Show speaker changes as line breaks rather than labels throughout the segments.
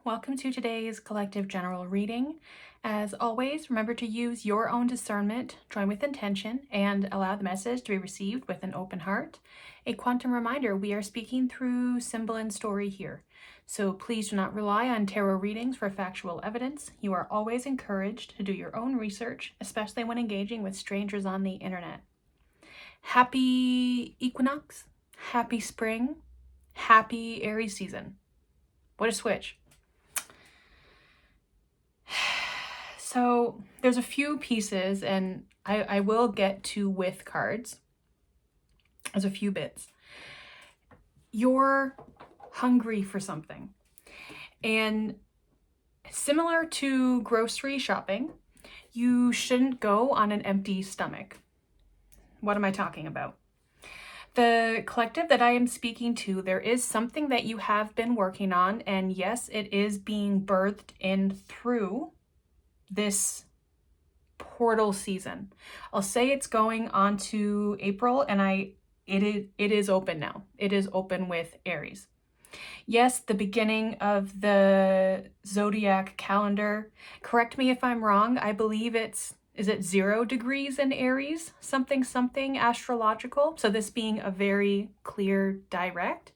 welcome to today's collective general reading. As always, remember to use your own discernment, join with intention, and allow the message to be received with an open heart. A quantum reminder, we are speaking through symbol and story here, so please do not rely on tarot readings for factual evidence. You are always encouraged to do your own research, especially when engaging with strangers on the internet. Happy equinox, happy spring, happy Aries season. What a switch. So there's a few pieces, and I will get to with cards. There's a few bits. You're hungry for something. And similar to grocery shopping, you shouldn't go on an empty stomach. What am I talking about? The collective that I am speaking to, there is something that you have been working on, and yes, it is being birthed in through this portal season. I'll say it's going on to April, and it is open now. It is open with Aries. Yes, the beginning of the zodiac calendar. Correct me if I'm wrong. I believe is it 0 degrees in Aries? Something astrological. So this being a very clear, direct.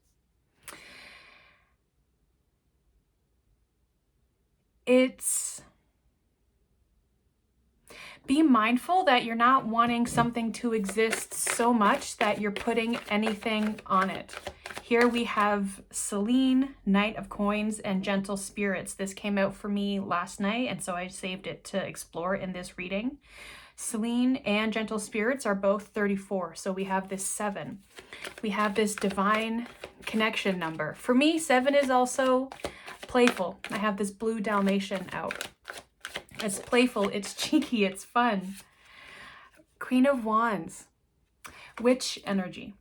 Be mindful that you're not wanting something to exist so much that you're putting anything on it. Here we have Selene, Knight of Coins, and Gentle Spirits. This came out for me last night, and so I saved it to explore in this reading. Selene and Gentle Spirits are both 34, so we have this 7. We have this divine connection number. For me, 7 is also playful. I have this blue Dalmatian out. It's playful, it's cheeky, it's fun. Queen of Wands, Witch energy.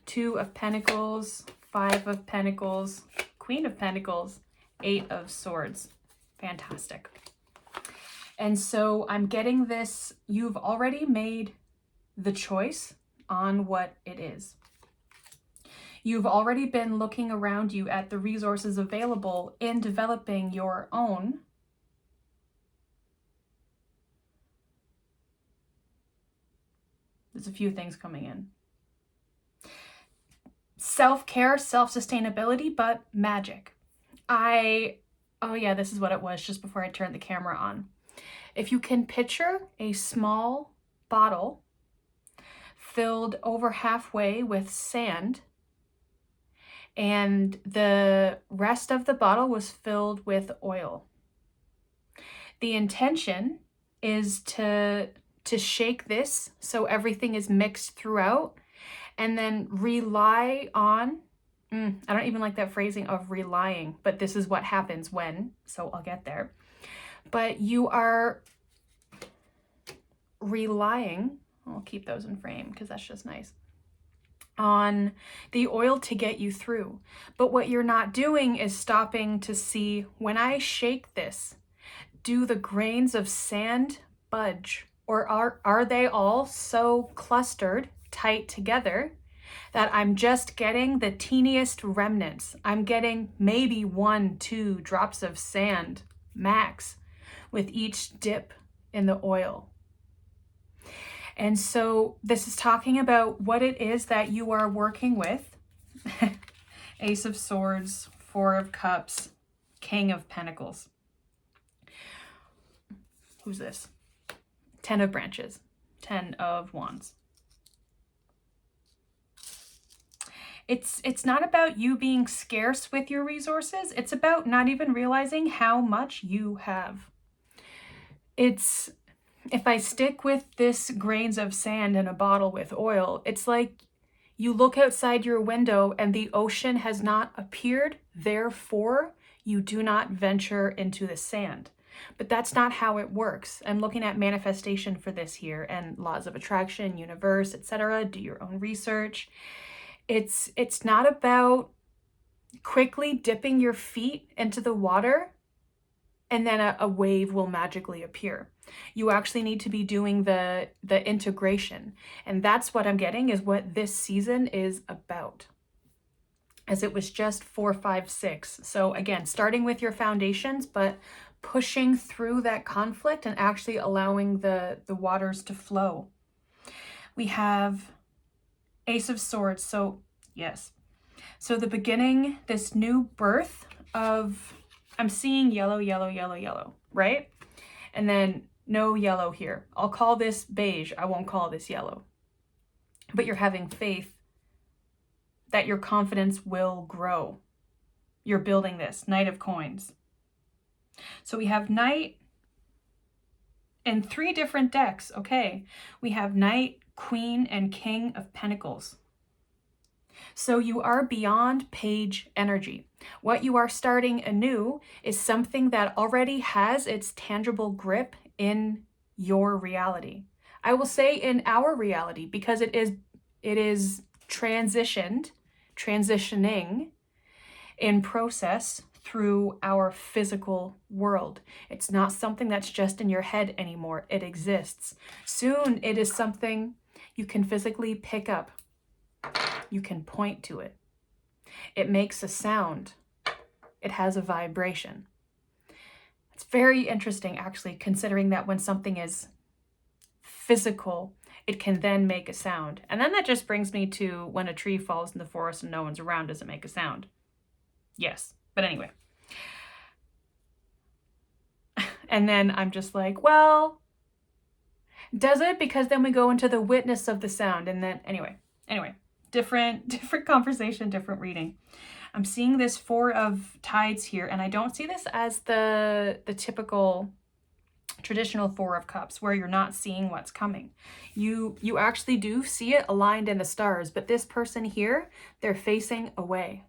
2 of Pentacles, 5 of Pentacles, Queen of Pentacles, 8 of Swords. Fantastic. And so I'm getting this, you've already made the choice on what it is. You've already been looking around you at the resources available in developing your own. There's a few things coming in. Self-care, self-sustainability, but magic. Oh yeah, this is what it was just before I turned the camera on. If you can picture a small bottle filled over halfway with sand, and the rest of the bottle was filled with oil. The intention is to shake this so everything is mixed throughout, and then rely on, I don't even like that phrasing of relying, but this is what happens when, so I'll get there. But you are relying, I'll keep those in frame because that's just nice, on the oil to get you through. But what you're not doing is stopping to see, when I shake this, do the grains of sand budge? Or are they all so clustered tight together that I'm just getting the teeniest remnants? I'm getting maybe 1-2 drops of sand max with each dip in the oil. And so this is talking about what it is that you are working with. Ace of Swords, 4 of Cups, King of Pentacles. Who's this? 10 of Branches, 10 of Wands. It's not about you being scarce with your resources. It's about not even realizing how much you have. If I stick with this grains of sand in a bottle with oil, it's like you look outside your window and the ocean has not appeared, therefore you do not venture into the sand. But that's not how it works. I'm looking at manifestation for this here, and laws of attraction, universe, etc. Do your own research. It's not about quickly dipping your feet into the water and then a wave will magically appear. You actually need to be doing the integration. And that's what I'm getting, is what this season is about. as it was just 4, 5, 6. So again, starting with your foundations, but pushing through that conflict and actually allowing the waters to flow. We have Ace of Swords. So yes. So the beginning, this new birth of, I'm seeing yellow, yellow, yellow, yellow, right? And then no yellow here. I'll call this beige. I won't call this yellow. But you're having faith that your confidence will grow. You're building this. Knight of Coins. So we have Knight in 3 different decks. Okay. We have Knight, Queen, and King of Pentacles. So you are beyond page energy. What you are starting anew is something that already has its tangible grip in your reality. I will say in our reality, because it is transitioning in process through our physical world. It's not something that's just in your head anymore. It exists. Soon it is something you can physically pick up. You can point to it. It makes a sound. It has a vibration. It's very interesting, actually, considering that when something is physical, it can then make a sound. And then that just brings me to when a tree falls in the forest and no one's around, does it make a sound? Yes. But anyway. And then I'm just like, well, does it? Because then we go into the witness of the sound. And then anyway, different conversation, different reading. I'm seeing this 4 of Tides here, and I don't see this as the typical traditional 4 of Cups where you're not seeing what's coming. You actually do see it aligned in the stars, but this person here, they're facing away.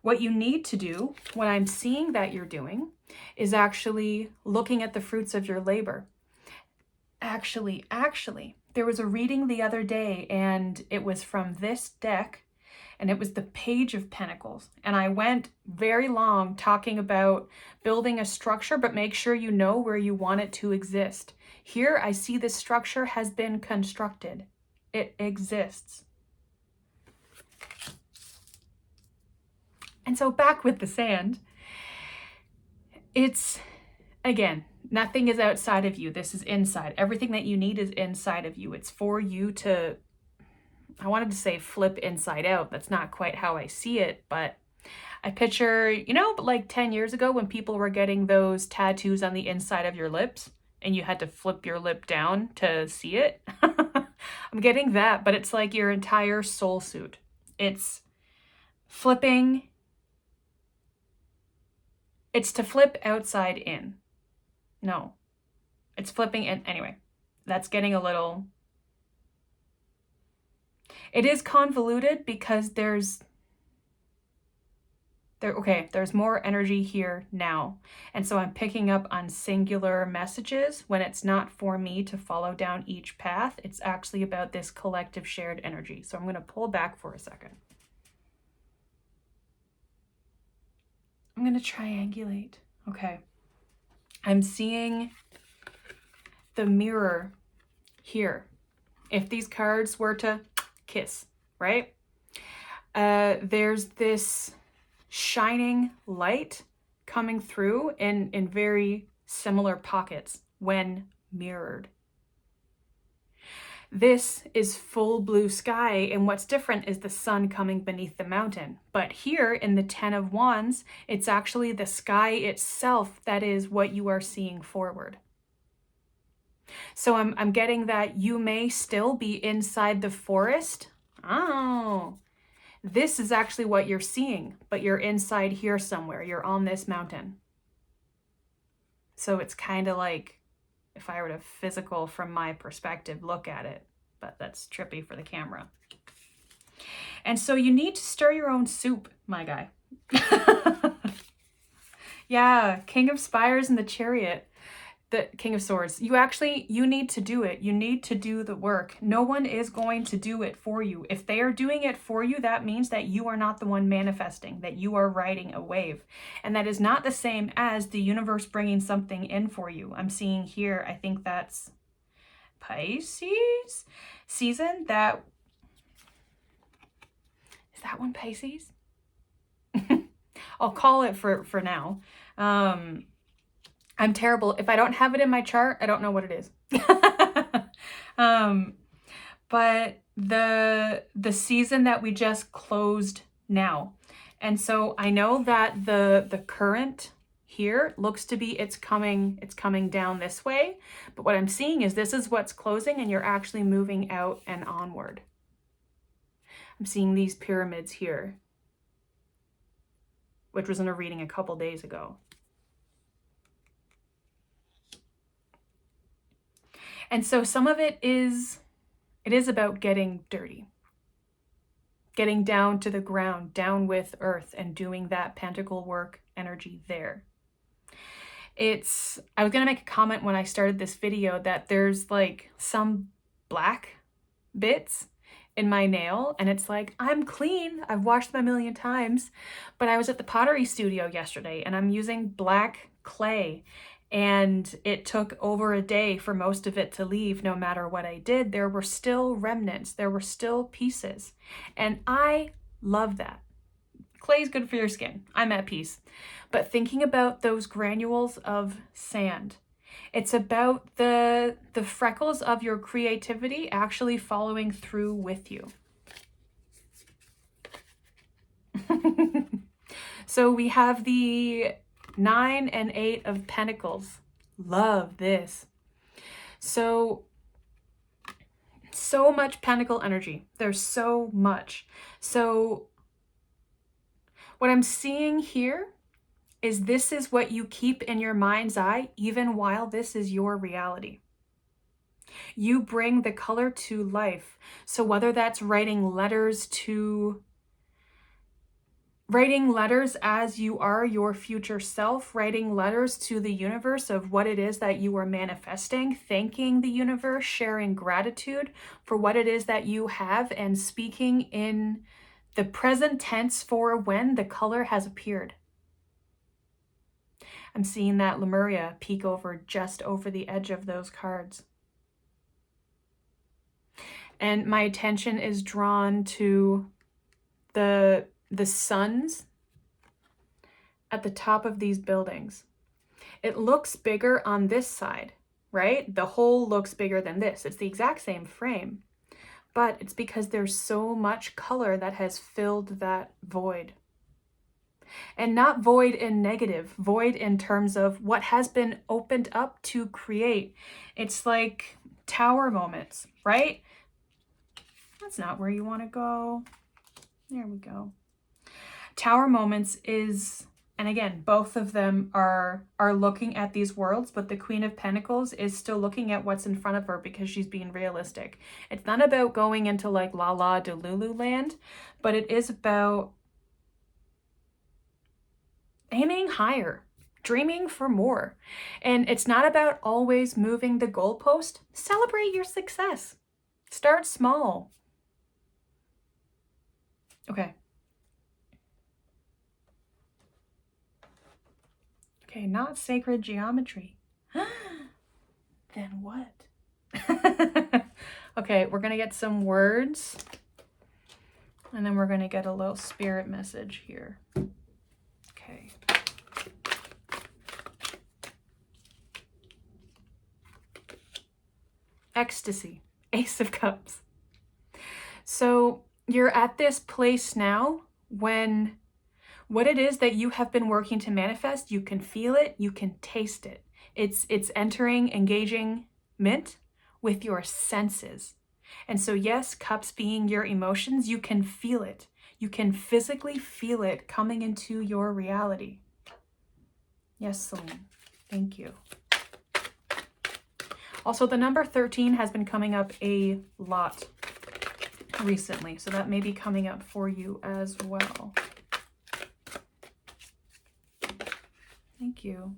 What you need to do, what I'm seeing that you're doing, is actually looking at the fruits of your labor. Actually, there was a reading the other day, and it was from this deck, and it was the Page of Pentacles. And I went very long talking about building a structure, but make sure you know where you want it to exist. Here, I see this structure has been constructed. It exists. And so back with the sand, it's, again, nothing is outside of you. This is inside. Everything that you need is inside of you. It's for you to, I wanted to say flip inside out. That's not quite how I see it, but I picture, you know, like 10 years ago when people were getting those tattoos on the inside of your lips and you had to flip your lip down to see it. I'm getting that, but it's like your entire soul suit. It's flipping. It's to flip outside in. No, it's flipping in. Anyway, that's getting a little, it is convoluted because there's more energy here now. And so I'm picking up on singular messages when it's not for me to follow down each path. It's actually about this collective shared energy. So I'm going to pull back for a second. I'm going to triangulate. Okay. I'm seeing the mirror here. If these cards were to kiss, right? There's this shining light coming through in very similar pockets when mirrored. This is full blue sky, and what's different is the sun coming beneath the mountain. But here in the 10 of Wands, it's actually the sky itself that is what you are seeing forward. So I'm getting that you may still be inside the forest. Oh, this is actually what you're seeing, but you're inside here somewhere. You're on this mountain. So it's kind of like, if I were to physical from my perspective look at it, but that's trippy for the camera. And so you need to stir your own soup, my guy. Yeah, King of Spires and the Chariot, the King of Swords. You need to do it. You need to do the work. No one is going to do it for you. If they are doing it for you, that means that you are not the one manifesting, that you are riding a wave. And that is not the same as the universe bringing something in for you. I'm seeing here, I think that's Pisces season, that Is that one Pisces? I'll call it for now. I'm terrible. If I don't have it in my chart, I don't know what it is. But the season that we just closed now. And so I know that the current here looks to be it's coming down this way. But what I'm seeing is this is what's closing and you're actually moving out and onward. I'm seeing these pyramids here, which was in a reading a couple days ago. And so some of it is about getting dirty, getting down to the ground, down with earth, and doing that pentacle work energy there. I was going to make a comment when I started this video that there's like some black bits in my nail, and it's like, I'm clean, I've washed them a million times, but I was at the pottery studio yesterday and I'm using black clay, and it took over a day for most of it to leave. No matter what I did, there were still remnants, there were still pieces, and I love that. Clay is good for your skin, I'm at peace. But thinking about those granules of sand, it's about the freckles of your creativity actually following through with you. So we have the 9 and 8 of Pentacles. Love this. So much pentacle energy. There's so much. So what I'm seeing here is this is what you keep in your mind's eye even while this is your reality. You bring the color to life. So whether that's writing letters as you are your future self, writing letters to the universe of what it is that you are manifesting, thanking the universe, sharing gratitude for what it is that you have, and speaking in the present tense for when the color has appeared. I'm seeing that Lemuria peek over just over the edge of those cards. And my attention is drawn to the suns at the top of these buildings. It looks bigger on this side, right? The whole looks bigger than this. It's the exact same frame, but it's because there's so much color that has filled that void. And not void in negative, void in terms of what has been opened up to create. It's like tower moments, right? That's not where you want to go. There we go. Tower moments is, and again, both of them are looking at these worlds, but the Queen of Pentacles is still looking at what's in front of her because she's being realistic. It's not about going into like La La Delulu land, but it is about aiming higher, dreaming for more. And it's not about always moving the goalpost. Celebrate your success. Start small. Okay. Okay, not sacred geometry. Then what? Okay, we're going to get some words. And then we're going to get a little spirit message here. Okay. Ecstasy, Ace of Cups. So you're at this place now when what it is that you have been working to manifest, you can feel it, you can taste it. It's entering, engaging mint with your senses. And so yes, cups being your emotions, you can feel it. You can physically feel it coming into your reality. Yes, Celine, thank you. Also, the number 13 has been coming up a lot recently, so that may be coming up for you as well. Thank you.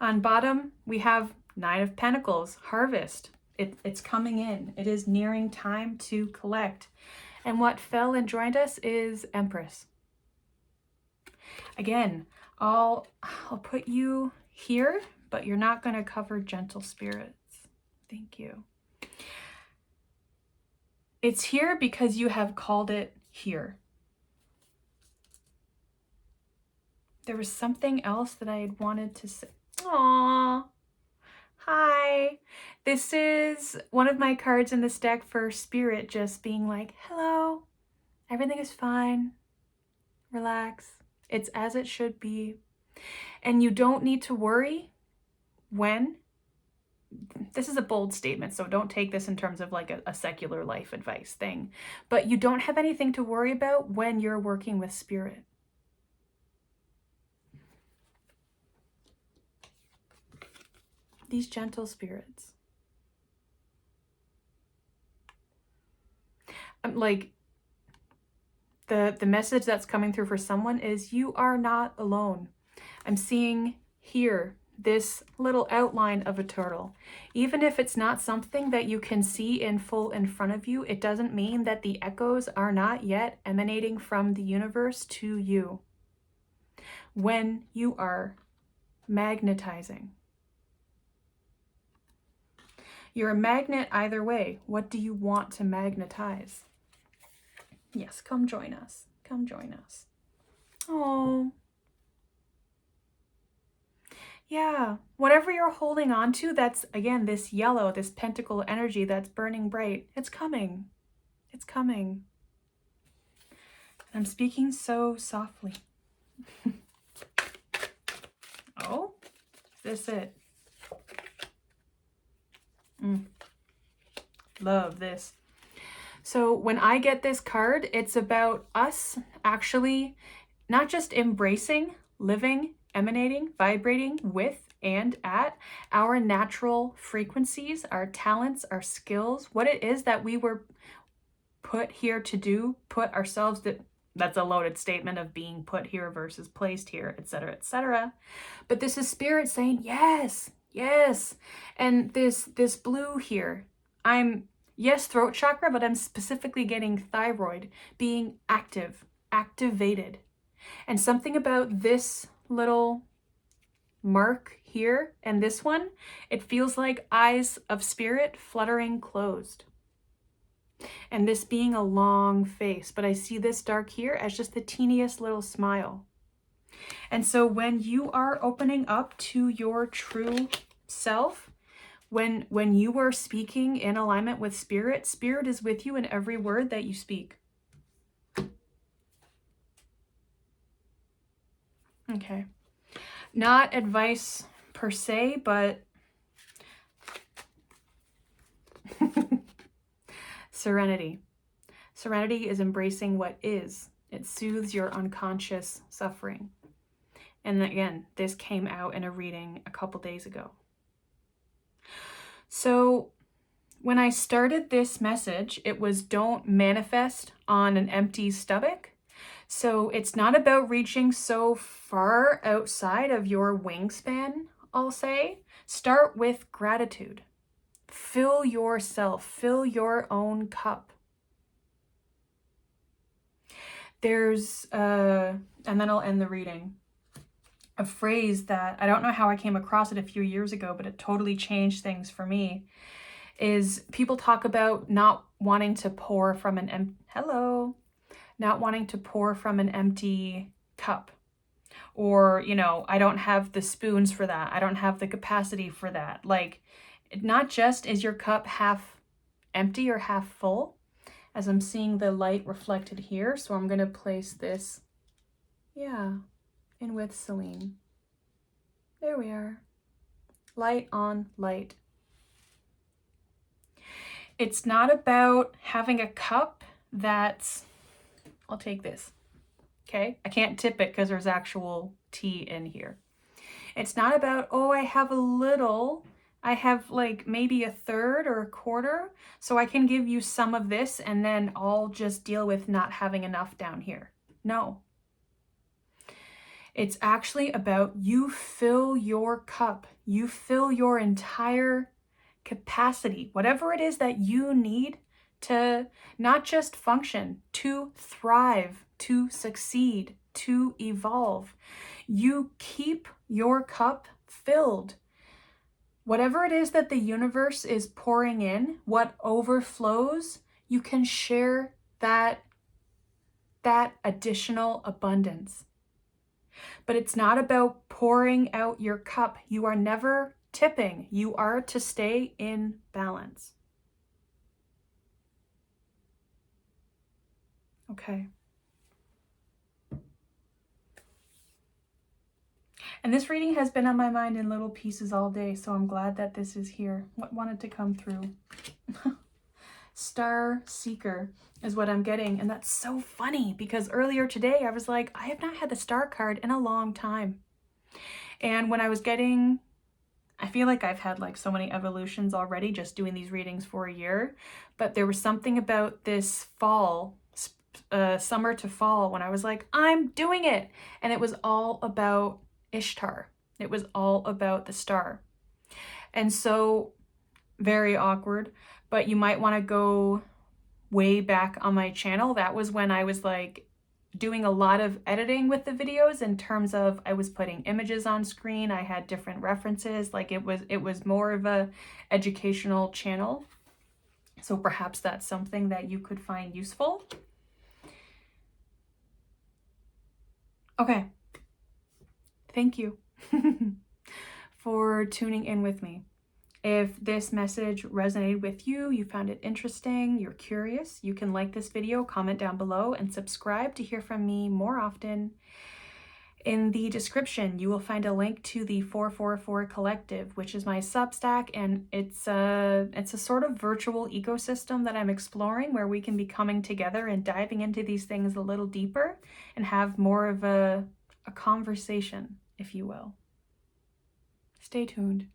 On bottom, we have 9 of Pentacles, harvest. It's coming in. It is nearing time to collect. And what fell and joined us is Empress. Again, I'll put you here, but you're not going to cover gentle spirits. Thank you. It's here because you have called it here. There was something else that I had wanted to say. Aww. Hi. This is one of my cards in this deck for Spirit just being like, hello, everything is fine. Relax. It's as it should be. And you don't need to worry when. This is a bold statement, so don't take this in terms of like a secular life advice thing. But you don't have anything to worry about when you're working with Spirit. These gentle spirits. Like, the message that's coming through for someone is you are not alone. I'm seeing here this little outline of a turtle. Even if it's not something that you can see in full in front of you, it doesn't mean that the echoes are not yet emanating from the universe to you. When you are magnetizing. You're a magnet either way. What do you want to magnetize? Yes, come join us. Come join us. Oh. Yeah, whatever you're holding on to, that's, again, this yellow, this pentacle energy that's burning bright. It's coming. It's coming. I'm speaking so softly. Oh, is this it? Love this. So when I get this card, it's about us actually not just embracing, living, emanating, vibrating with and at our natural frequencies, our talents, our skills, what it is that we were put here to do, put ourselves, that's a loaded statement of being put here versus placed here, etc., etc. But this is Spirit saying, yes, yes. And this blue here, yes, throat chakra, but I'm specifically getting thyroid being activated. And something about this little mark here and this one, it feels like eyes of Spirit fluttering closed. And this being a long face, but I see this dark here as just the teeniest little smile. And so when you are opening up to your true self, when you are speaking in alignment with Spirit, Spirit is with you in every word that you speak. Okay. Not advice per se, but serenity. Serenity is embracing what is. It soothes your unconscious suffering. And again, this came out in a reading a couple days ago. So when I started this message, it was don't manifest on an empty stomach. So it's not about reaching so far outside of your wingspan, I'll say. Start with gratitude. Fill yourself, fill your own cup. There's, and then I'll end the reading, a phrase that I don't know how I came across it a few years ago, but it totally changed things for me, is people talk about not wanting to pour from an not wanting to pour from an empty cup. Or, you know, I don't have the spoons for that. I don't have the capacity for that. Like, not just is your cup half empty or half full, as I'm seeing the light reflected here. So I'm going to place this, in with Celine. There we are. Light on light. It's not about having a cup that's, I'll take this, okay? I can't tip it because there's actual tea in here. It's not about, oh, I have a little, I have like maybe a third or a quarter, so I can give you some of this and then I'll just deal with not having enough down here. No. It's actually about you fill your cup, you fill your entire capacity, whatever it is that you need to not just function, to thrive, to succeed, to evolve. You keep your cup filled. Whatever it is that the universe is pouring in, what overflows, you can share that additional abundance. But it's not about pouring out your cup. You are never tipping. You are to stay in balance. Okay. And this reading has been on my mind in little pieces all day, so I'm glad that this is here. What wanted to come through? Star Seeker is what I'm getting. And that's so funny because earlier today I was like, I have not had the star card in a long time. And when I was getting, I feel like I've had like so many evolutions already just doing these readings for a year, but there was something about this fall, summer to fall, when I was like, I'm doing it. And it was all about Ishtar. It was all about the star. And so very awkward, but you might want to go way back on my channel. That was when I was like doing a lot of editing with the videos in terms of I was putting images on screen. I had different references. Like it was more of a educational channel. So perhaps that's something that you could find useful. Okay. Thank you for tuning in with me. If this message resonated with you, you found it interesting, you're curious, you can like this video, comment down below, and subscribe to hear from me more often. In the description, you will find a link to the 444 Collective, which is my Substack, and it's a sort of virtual ecosystem that I'm exploring where we can be coming together and diving into these things a little deeper and have more of a conversation, if you will. Stay tuned.